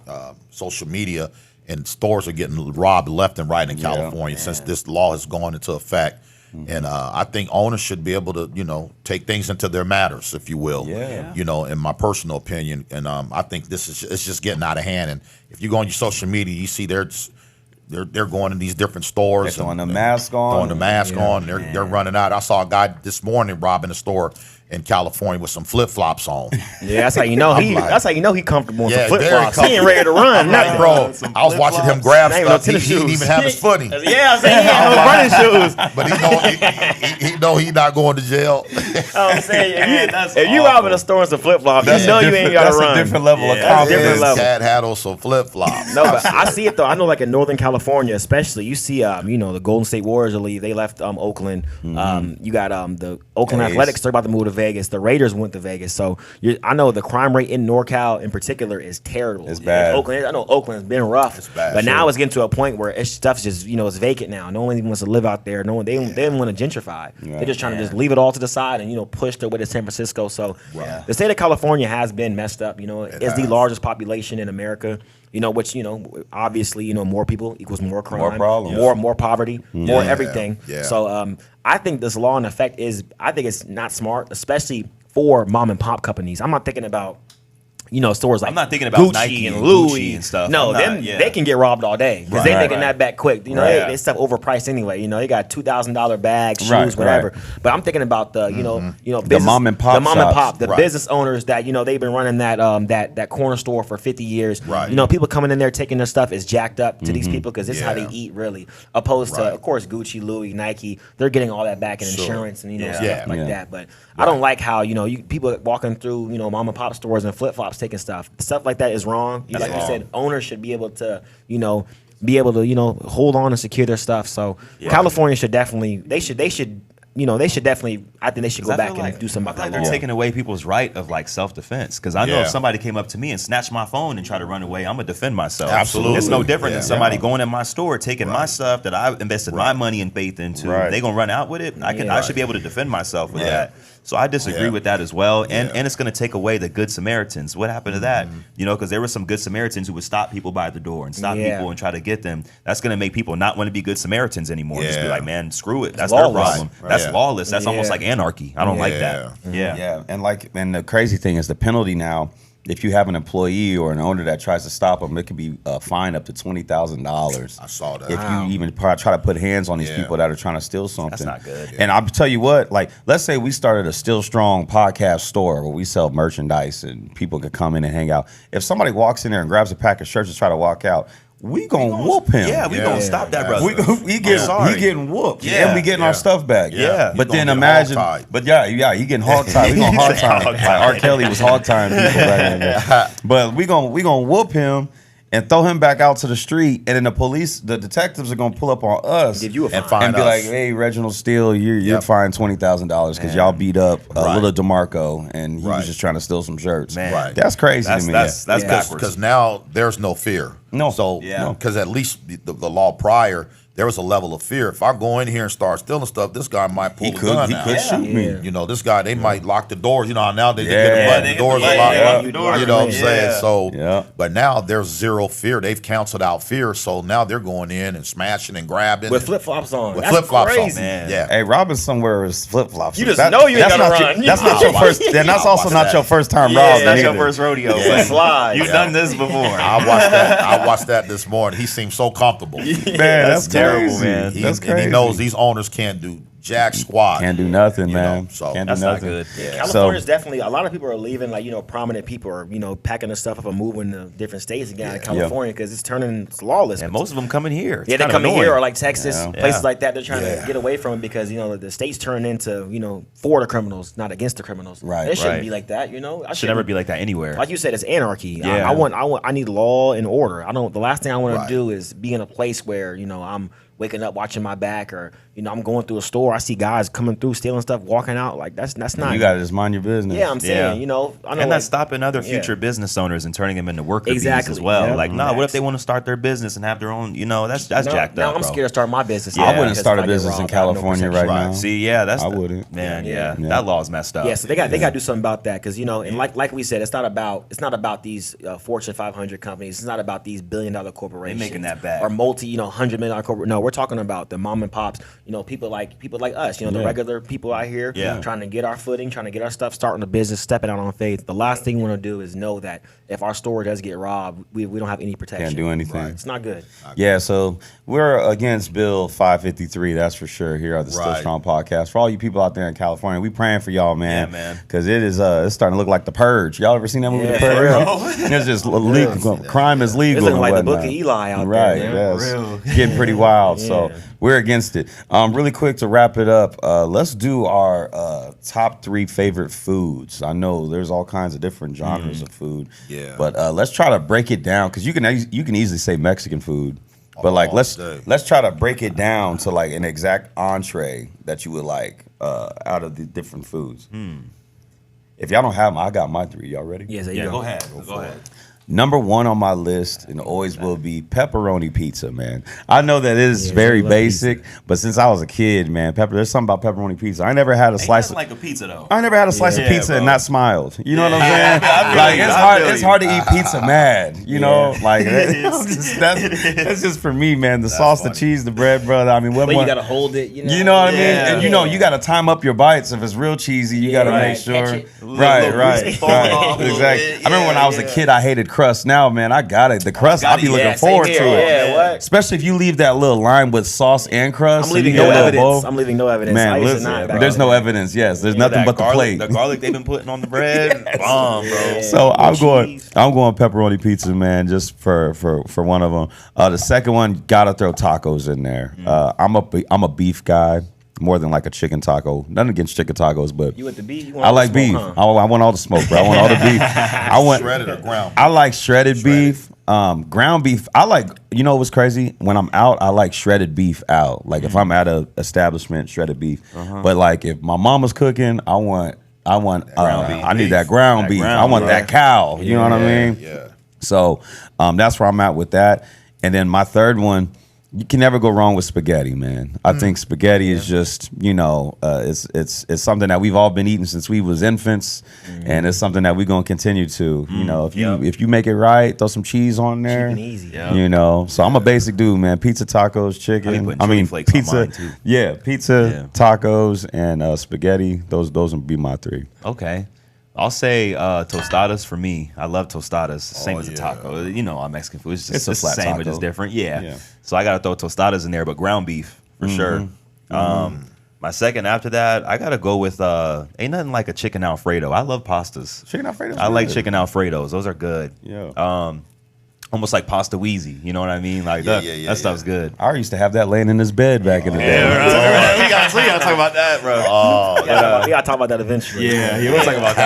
social media, and stores are getting robbed left and right in California since this law has gone into effect. And I think owners should be able to, take things into their matters, if you will. In my personal opinion. And I think it's just getting out of hand. And if you go on your social media, you see they're going in these different stores. They're throwing the mask on. Throwing the mask on. They're running out. I saw a guy this morning robbing a store in California with some flip flops on. Yeah, that's how you know he comfortable in some flip very flops. He ain't ready to run. Like, bro, I was watching him grab Ain't no stuff. He tennis didn't shoes. even have his footing. Yeah, I'm saying he ain't no running shoes. But he know he not going to jail. I'm saying if you awful. robbing a store in some flip flops, you know you ain't got to run. That's a different level of That's a confidence. different level. Cat had on some flip flops. No, but I see it though. I know, like in Northern California, especially, you see, the Golden State Warriors will leave. They left Oakland. You got the Oakland A's. Athletics. They're about to move to Vegas. The Raiders went to Vegas. So I know the crime rate in NorCal in particular is terrible. It's bad. Oakland, I know Oakland's been rough. It's bad, but now sure. it's getting to a point where stuff's just it's vacant now. No one even wants to live out there. No one they didn't want to gentrify. They're just trying to just leave it all to the side and push their way to San Francisco. So the state of California has been messed up. It's the largest population in America. Which obviously more people equals more crime, More problems. more poverty, more everything. Yeah. So I think this law in effect I think it's not smart, especially for mom and pop companies. I'm not thinking about stores like I'm not thinking about Gucci Nike and and Louis Gucci and stuff. No, they can get robbed all day because they making that back quick. They stuff overpriced anyway. They got $2,000 bags, shoes, whatever. But I'm thinking about the business, the mom and pop, the business owners that they've been running that corner store for 50 years. Right. People coming in there taking their stuff is jacked up to these people because this is how they eat really. Opposed to, of course, Gucci, Louis, Nike, they're getting all that back in insurance and stuff like that. But I don't like how people walking through mom and pop stores and flip flops taking stuff like that is wrong. Like you said, owners should be able to hold on and secure their stuff. So California should definitely I think they should go back and do something about that. They're taking away people's right of like self-defense. Because I know if somebody came up to me and snatched my phone and tried to run away, I'm gonna defend myself. Absolutely. It's no different than somebody going in my store, taking my stuff that I invested my money and faith into. They gonna run out with it. I should be able to defend myself with that. So I disagree with that as well. And it's going to take away the Good Samaritans. What happened to that? Because there were some Good Samaritans who would stop people by the door and stop people and try to get them. That's going to make people not want to be Good Samaritans anymore. Just be like, man, screw it. That's their problem. That's lawless. That's almost like anarchy. I don't like that. Yeah. And the crazy thing is the penalty now, if you have an employee or an owner that tries to stop them, it could be a fine up to $20,000. I saw that. If you even try to put hands on these people that are trying to steal something. That's not good. And I'll tell you what, like, let's say we started a Still Strong podcast store where we sell merchandise and people could come in and hang out. If somebody walks in there and grabs a pack of shirts and try to walk out, we gonna whoop him. Yeah, we gonna stop that brother. He getting whooped. And we getting our stuff back. But then imagine, he getting hog-tied. We gonna hog-tie him. Like R. Kelly was hog-tying people back then. But we gonna whoop him and throw him back out to the street, and then the detectives are gonna pull up on us, give you a fine, and be like, "Hey, Reginald Steele, you're fined $20,000 because y'all beat up little DeMarco, and he was just trying to steal some shirts." Man. That's crazy to me. That's backwards. Because now there's no fear. No. So because at least the law prior, there was a level of fear. If I go in here and start stealing stuff, this guy might pull a gun out. He could shoot me. This guy, they might lock the doors. Now they get a button, the doors are locked. You know what I'm saying? So, but now there's zero fear. They've canceled out fear. So now they're going in and smashing and grabbing with flip flops on. With flip flops on, man. Yeah. Hey, robbing somewhere is flip flops. You just know you ain't gonna run. That's not your first. Then that's also not your first time robbing. That's your first rodeo. Slide. You've done this before. I watched that this morning. He seemed so comfortable. Man, that's terrible, man. That's crazy. And he knows these owners can't do jack squat. Can't do nothing, man. So can't do that's nothing. not good. Yeah. California's definitely, a lot of people are leaving, prominent people are, packing their stuff up and moving to different states again out of California because it's turning lawless. And most of them coming here. They come in here or like Texas, places like that. They're trying to get away from it because, the state's turning into, for the criminals, not against the criminals. Right. It shouldn't be like that, It should never be like that anywhere. Like you said, it's anarchy. Yeah. I need law and order. The last thing I want to do is be in a place where, I'm waking up watching my back, or I'm going through a store, I see guys coming through stealing stuff, walking out. Like that's not. You gotta just mind your business. Yeah, I'm saying, I know, and that's stopping other future business owners and turning them into worker bees as well. Yeah. Like, what if they want to start their business and have their own? That's jacked up. I'm scared to start my business. I wouldn't start a business in California right now. See, I wouldn't. Man, that law's messed up. Yeah, so they got to do something about that because and like we said, it's not about these Fortune 500 companies. It's not about these billion-dollar corporations. They're making that back. Or multi $100 million corporate. No, we're talking about the mom and pops. People like us. The regular people out here trying to get our footing, trying to get our stuff, starting a business, stepping out on faith. The last thing we want to do is know that if our store does get robbed, we don't have any protection. Can't do anything. Right. It's not good. Yeah, so we're against Bill 553. That's for sure. Here at the Still Strong podcast. For all you people out there in California, we praying for y'all, man. Yeah, man. Because it is it's starting to look like The Purge. Y'all ever seen that movie, The Purge? It's just legal. Crime is legal. It's looking like the Book of Eli out there. Man. Yes. Getting pretty wild. So we're against it. Really quick to wrap it up, let's do our top 3 favorite foods. I know there's all kinds of different genres of food. Yeah. But let's try to break it down because you can easily say Mexican food. But let's try to break it down to like an exact entree that you would like out of the different foods. If y'all don't have them, I got my 3. Y'all ready? Yes, Go ahead. Go ahead. Number one on my list and always will be pepperoni pizza, man. I know that is very basic, but since I was a kid, man, there's something about pepperoni pizza. I never had a slice of like a pizza though. I never had a slice of pizza and not smiled. You know what I'm saying? Like it's hard to eat pizza mad. You know, like that's just for me, man. The sauce, the cheese, the bread, brother. I mean, but you gotta hold it. You know what I mean? And you gotta time up your bites. If it's real cheesy, you gotta make sure. Right. Exactly. I remember when I was a kid, I hated crust. Now, man, I got it. The crust, I'll be looking forward to it. Yeah, especially if you leave that little line with sauce and crust. I'm leaving no evidence. Man, listen, there's no evidence. Yes, there's nothing but the plate. The garlic they've been putting on the bread, bomb, bro. So I'm going pepperoni pizza, man, just for one of them. The second one, gotta throw tacos in there. I'm a beef guy. More than like a chicken taco. Nothing against chicken tacos, but you want the beef? I like beef. Huh? I want all the smoke, bro. I want all the beef. I want shredded or ground beef? I like shredded beef. Ground beef. I like. You know what's crazy? When I'm out, I like shredded beef out. Like if I'm at a establishment, shredded beef. But like if my mama's cooking, I want. Ground beef. I need that ground beef. I want that cow. You know what I mean? Yeah. So that's where I'm at with that. And then my third one. You can never go wrong with spaghetti, man. I think spaghetti is just, it's something that we've all been eating since we was infants, and it's something that we're gonna continue to. If you make it right, throw some cheese on there. Cheap and easy. So I'm a basic dude, man. Pizza, tacos, chicken. Pizza. Pizza, tacos, and spaghetti. Those would be my three. Okay. I'll say tostadas for me. I love tostadas. Same as a taco. You know, Mexican food. It's just the same, taco. But just different. Yeah. So I got to throw tostadas in there, but ground beef for sure. My second after that, I got to go with ain't nothing like a chicken Alfredo. I love pastas. Chicken Alfredo? I like chicken Alfredos. Those are good. Yeah. Almost like pasta wheezy, you know what I mean? Like that stuff's good. I used to have that laying in his bed back in the day. We gotta talk about that, bro. We gotta talk about that eventually. Yeah, we'll talk about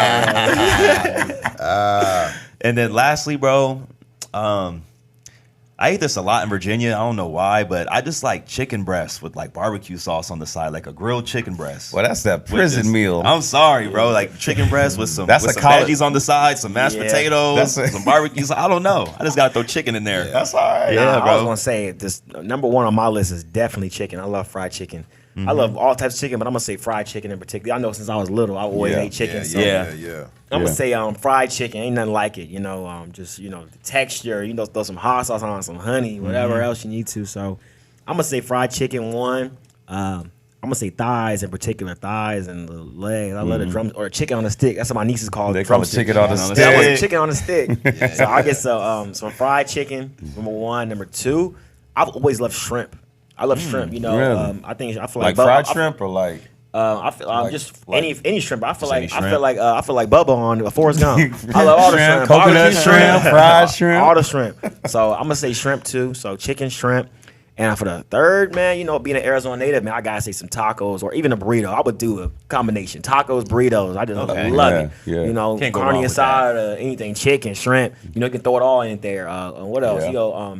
that. And then lastly, bro, I ate this a lot in Virginia. I don't know why, but I just like chicken breast with like barbecue sauce on the side, like a grilled chicken breast. Well, that's that prison meal. I'm sorry, bro. Like chicken breast with some veggies on the side, some mashed potatoes, some barbecue sauce. I don't know. I just gotta throw chicken in there. That's all right. Yeah, bro. I was gonna say this number one on my list is definitely chicken. I love fried chicken. I love all types of chicken, but I'm gonna say fried chicken in particular. I know since I was little, I always ate chicken. I'm gonna say fried chicken. Ain't nothing like it. Just the texture. Throw some hot sauce on, some honey, whatever else you need to. So I'm gonna say fried chicken one. I'm gonna say thighs in particular, thighs and the legs. I love the drums or chicken on a stick. That's what my nieces call it. They call it chicken on a stick. That was chicken on a stick. So I guess some fried chicken. Number one. Number two, I've always loved shrimp. I love shrimp. Really? I feel like fried shrimp or like. I feel just any shrimp. I feel like Bubba on Forrest Gump. I love all the shrimp, coconut shrimp, fried shrimp, all the shrimp. So I'm gonna say shrimp too. So chicken, shrimp, and for the third, man, being an Arizona native, man, I gotta say some tacos or even a burrito. I would do a combination: tacos, burritos. I just love it. Yeah. Carne asada, anything, chicken, shrimp. You can throw it all in there. What else? Yeah.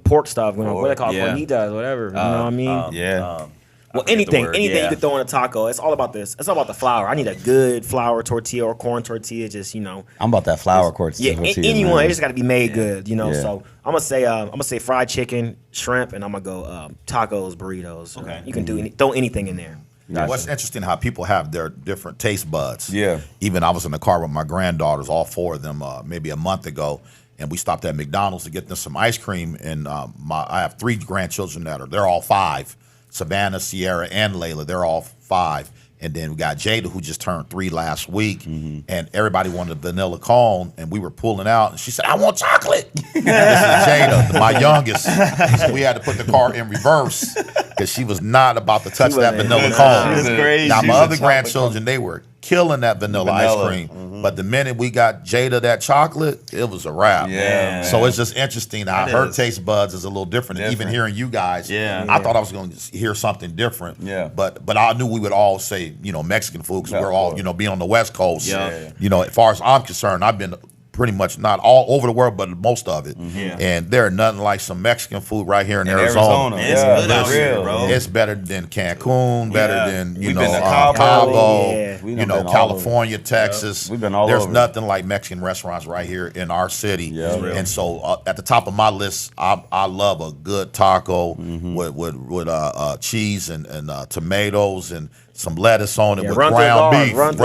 Pork stuff, what they call carnitas, whatever. You know what I mean? Well, anything you could throw in a taco. It's all about this. It's all about the flour. I need a good flour tortilla or corn tortilla. Just I'm about that flour tortilla. Yeah, anyone. It just got to be made good. So I'm gonna say fried chicken, shrimp, and I'm gonna go tacos, burritos. Okay, you can throw anything in there. Gotcha. What's interesting how people have their different taste buds. Yeah. Even I was in the car with my granddaughters, all four of them, maybe a month ago. And we stopped at McDonald's to get them some ice cream. And I have three grandchildren they're all 5. Savannah, Sierra, and Layla, they're all 5. And then we got Jada, who just turned 3 last week. And everybody wanted a vanilla cone. And we were pulling out. And she said, I want chocolate. This is Jada, my youngest. So we had to put the car in reverse because she was not about to touch that vanilla cone. She was crazy. Now, my other grandchildren, they were killing that vanilla ice cream. But the minute we got Jada that chocolate, it was a wrap. Yeah. So it's just interesting how her taste buds is a little different. And even hearing you guys, I thought I was going to hear something different. Yeah. But I knew we would all say, Mexican food because we're all, being on the West Coast. Yeah. As far as I'm concerned, I've been pretty much not all over the world, but most of it. Yeah. And there are nothing like some Mexican food right here in Arizona. It's Yeah, good out here, real. bro. It's better than Cancun, better than We've been to Cabo. Cabo, Yeah. We you done know, been all California, Texas. We've been all There's over. nothing like Mexican restaurants right here in our city. Yeah. It's real. And so at the top of my list, I love a good taco with cheese and tomatoes and some lettuce on it with run through the ground guard, beef. run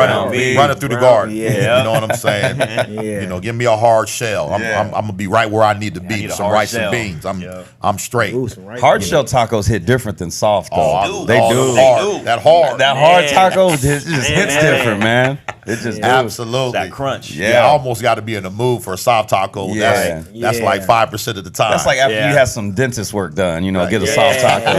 Running through the Ground guard. beef, yeah. You know what I'm saying? Yeah. You know, give me a hard shell. I'm gonna be right where I need to I be need with a some hard rice shell. and beans. I'm straight. Ooh, some rice. Hard shell tacos hit different than soft though. They do. Hard. That hard. That hard Man. taco just hits Man. different, man. It just do. Absolutely. That crunch. Yeah, I almost got to be in the mood for a soft taco. Yeah. That's like 5% of the time. That's like after Yeah. you had some dentist work done, you know, get a Yeah. soft taco.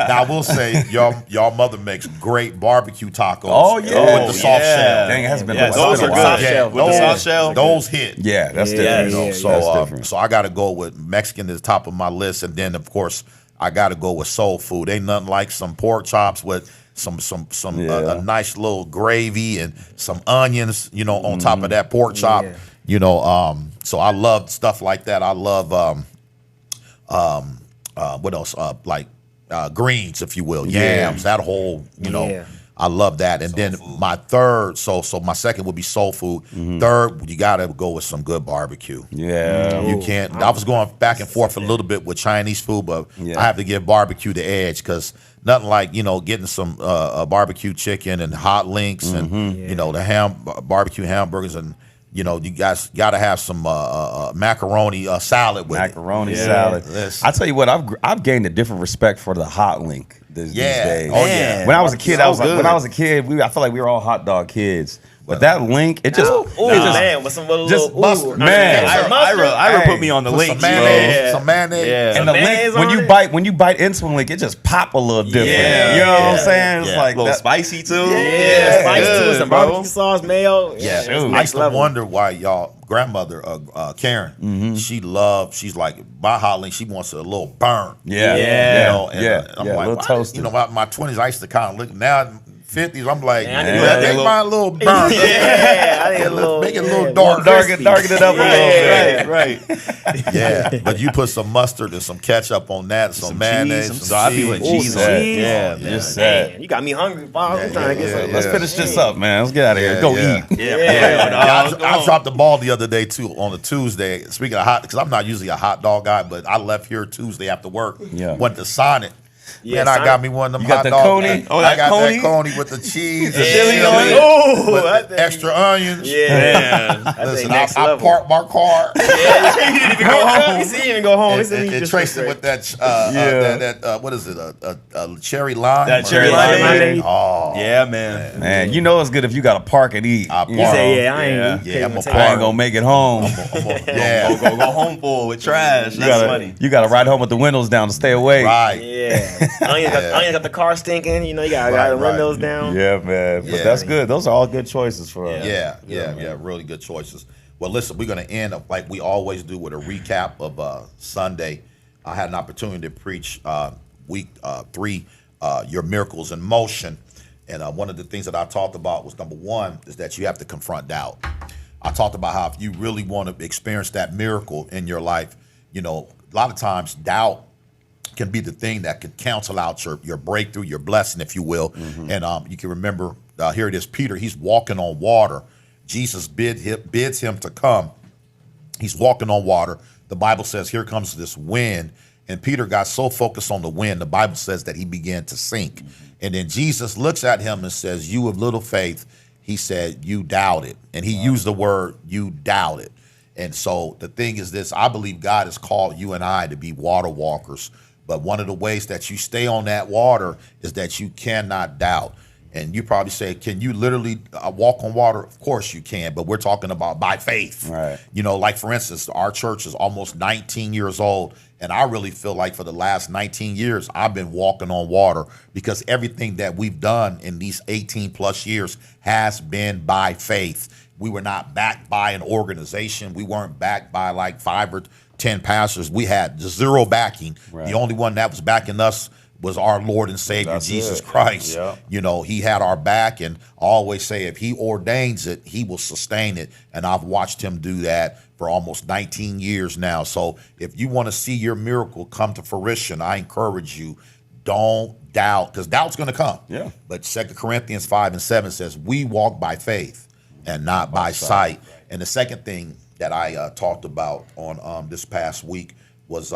Now I will say, y'all mother makes great barbecue tacos. Oh, yeah. with the soft shell. Dang, it hasn't been Yeah, it's those been are a while. good. Yeah, With the soft shell. those hit. Yeah, that's Yeah, different. You know, yeah, so that's different. so I got to go with Mexican is top of my list, and then of course I got to go with soul food. Ain't nothing like some pork chops with some a nice little gravy and some onions, you know, on top of that pork chop. Yeah. You know, so I love stuff like that. I love what else? Like greens, if you will, yams. That whole, you know. Yeah. I love that. And then my third, so my second would be soul food. Third, you gotta go with some good barbecue. Yeah. You can't. I was going back and forth a little bit with Chinese food, but I have to give barbecue the edge because nothing like getting some barbecue chicken and hot links and you know the barbecue hamburgers and you guys got to have some macaroni salad with Macaroni it. salad. Listen. I tell you what, I've gained a different respect for the hot link these days. Oh yeah. When I was a kid, I felt like we were all hot dog kids. But that link, it just, man, with some little just mustard. man. Ira put me on the Put link. some mayonnaise, Yeah. some mayonnaise. Yeah. And the mayonnaise link, on it? when you bite into a link, it just pop a little different. Yeah. You know what I'm Yeah. saying? It's Yeah. like a little that. spicy too. Yeah, spice good, too, some bro. barbecue sauce, mayo. Yeah, it's I used next to level. wonder why y'all grandmother Karen, she's like my hot link. She wants a little burn. Yeah. Yeah. You know, and I'm a like, little why? toasted. You know, my 20s, I used to kind of look. Now 50s, I'm like, Man, I man, need a they little- my little burn. Yeah, I need a little, Make it a little yeah, dark. Darken it up a little bit. Right. Yeah, but you put some mustard and some ketchup on that, some mayonnaise, cheese, some so I be with cheese. Ooh, cheese some on it. cheese. Yeah, Yeah. man. Just sad. Man, you got me hungry, Bob. I'm Yeah, trying to get yeah, some. yeah. Let's finish this up, man. Let's get out of here. Yeah, Go yeah. eat. Yeah. I dropped the ball the other day too on a Tuesday. Speaking of hot, because I'm not usually a hot dog guy, but I left here Tuesday after work. Yeah. Went to Sonic. Yeah, Man, I got Sonic. me one of them You got hot the dogs. coney? Oh, I that got coney? that coney with the cheese, and chili chili, on it. Ooh, with that the thing- extra onions. Yeah, that Listen, thing I next parked level. my car. You didn't even go home. You see, you didn't even go home. and traced it with that what is it? A cherry lime. That cherry lime. lime. Oh, Yeah, man. Man, you know it's good if you got to park and eat. I You You know? say, yeah, I ain't. Yeah. you can't Yeah, I'm even a take I part. ain't gonna make it home. yeah, Go home full with trash. You That's gotta, funny. you gotta ride home with the windows down to stay awake. right. Yeah, onions got the car stinking. You know, you got the Right. windows down. Yeah, man. But Yeah. that's good. Those are all good choices for us. Yeah, really good choices. Well, listen, we're going to end up like we always do with a recap of Sunday. I had an opportunity to preach week 3, Your Miracles in Motion. And one of the things that I talked about was number one is that you have to confront doubt. I talked about how if you really want to experience that miracle in your life, a lot of times doubt can be the thing that could cancel out your breakthrough, your blessing, if you will. And you can remember, here it is, Peter, he's walking on water. Jesus bids him to come. He's walking on water. The Bible says, here comes this wind. And Peter got so focused on the wind, the Bible says that he began to sink. And then Jesus looks at him and says, you of little faith, he said, you doubted. And he used the word, you doubted. And so the thing is this, I believe God has called you and I to be water walkers. But one of the ways that you stay on that water is that you cannot doubt. And you probably say, can you literally walk on water? Of course you can, but we're talking about by faith. Right. Like for instance, our church is almost 19 years old. And I really feel like for the last 19 years, I've been walking on water because everything that we've done in these 18 plus years has been by faith. We were not backed by an organization. We weren't backed by like 5 or 10 pastors. We had zero backing. Right. The only one that was backing us was our Lord and Savior, That's Jesus it. Christ. Yep. You know, he had our back, and I always say if he ordains it, he will sustain it. And I've watched him do that for almost 19 years now. So if you want to see your miracle come to fruition, I encourage you, don't doubt, because doubt's going to come. Yeah. But 2 Corinthians 5:7 says, we walk by faith and not by sight. And the second thing that I talked about on this past week was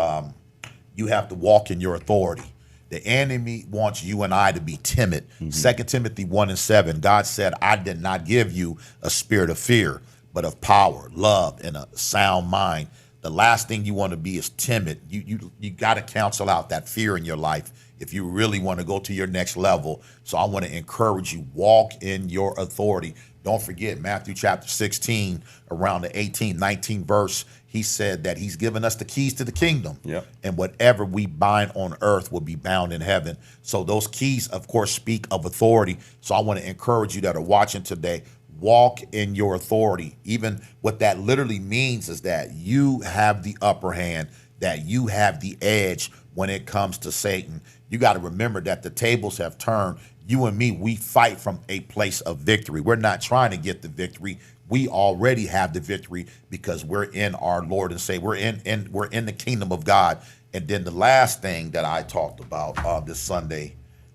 you have to walk in your authority. The enemy wants you and I to be timid. 2 Timothy 1:7, God said, I did not give you a spirit of fear, but of power, love, and a sound mind. The last thing you want to be is timid. You got to cancel out that fear in your life if you really want to go to your next level. So I want to encourage you, walk in your authority. Don't forget Matthew chapter 16, around the 18, 19 verse, he said that he's given us the keys to the kingdom. Yep. And whatever we bind on earth will be bound in heaven. So those keys, of course, speak of authority. So I want to encourage you that are watching today, walk in your authority. Even what that literally means is that you have the upper hand, that you have the edge when it comes to Satan. You got to remember that the tables have turned. You and me, we fight from a place of victory. We're not trying to get the victory. We already have the victory because we're in our Lord and Savior. We're in the kingdom of God. And then the last thing that I talked about this Sunday,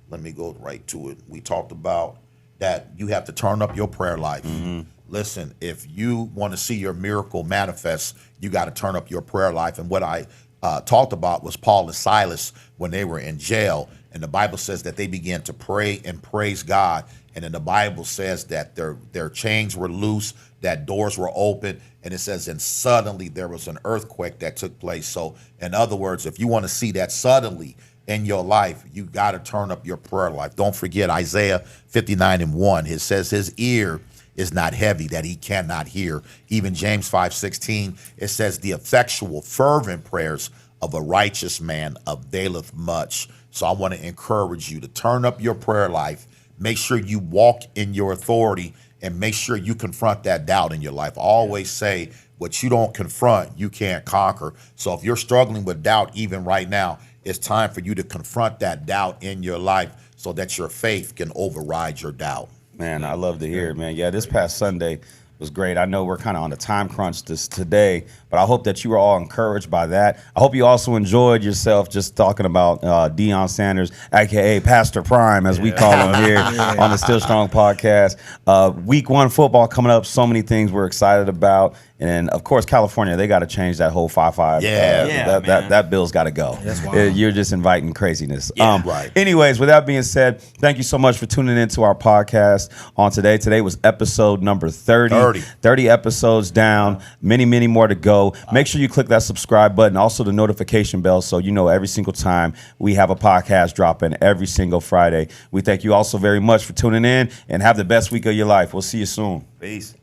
let me go right to it. We talked about that you have to turn up your prayer life. Listen, if you want to see your miracle manifest, you got to turn up your prayer life. And what I talked about was Paul and Silas when they were in jail. And the Bible says that they began to pray and praise God. And then the Bible says that their chains were loose, that doors were open. And it says, and suddenly there was an earthquake that took place. So in other words, if you want to see that suddenly in your life, you got to turn up your prayer life. Don't forget Isaiah 59:1. It says his ear is not heavy that he cannot hear. Even James 5:16, it says the effectual fervent prayers of a righteous man availeth much. So I want to encourage you to turn up your prayer life. Make sure you walk in your authority and make sure you confront that doubt in your life. I always say what you don't confront, you can't conquer. So if you're struggling with doubt even right now, it's time for you to confront that doubt in your life so that your faith can override your doubt. Man, I love to hear it, man. Yeah, this past Sunday was great. I know we're kind of on a time crunch today, but I hope that you were all encouraged by that. I hope you also enjoyed yourself just talking about Deion Sanders, a.k.a. Pastor Prime, as we call him here on the Still Strong podcast. Week 1 football coming up, so many things we're excited about. And, of course, California, they got to change that whole 5-5. That bill's got to go. You're just inviting craziness. Right. Anyways, with that being said, thank you so much for tuning into our podcast on today. Today was episode number 30. 30 episodes down, many, many more to go. Make sure you click that subscribe button, also the notification bell, so you know every single time we have a podcast dropping every single Friday. We thank you also very much for tuning in, and have the best week of your life. We'll see you soon. Peace.